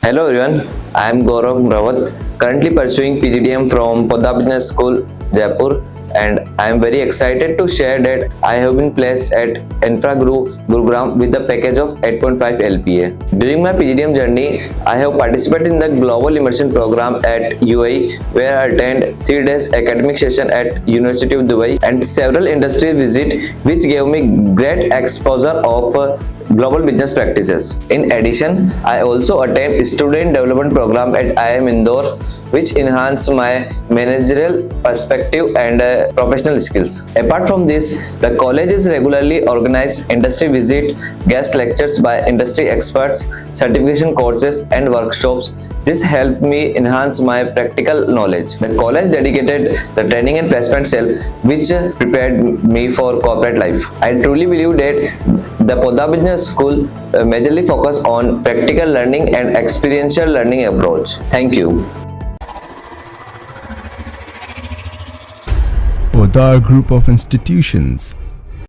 Hello everyone, I am Gaurav Kumrawat, currently pursuing PGDM from Poddar Business School, Jaipur, and I am very excited to share that I have been placed at InfraGuru Gurugram with the package of 8.5 LPA. During my PGDM journey, I have participated in the Global Immersion Program at UAE, where I attended 3 days academic session at University of Dubai and several industry visits, which gave me great exposure of global business practices. In addition, I also attend student development program at IIM Indore, which enhance my managerial perspective and professional skills. Apart from this, the colleges regularly organize industry visit, guest lectures by industry experts, certification courses and workshops. This helped me enhance my practical knowledge. The college dedicated the training and placement cell, which prepared me for corporate life. I truly believe that the Poddar Business School majorly focus on practical learning and experiential learning approach. Thank you. Poddar Group of Institutions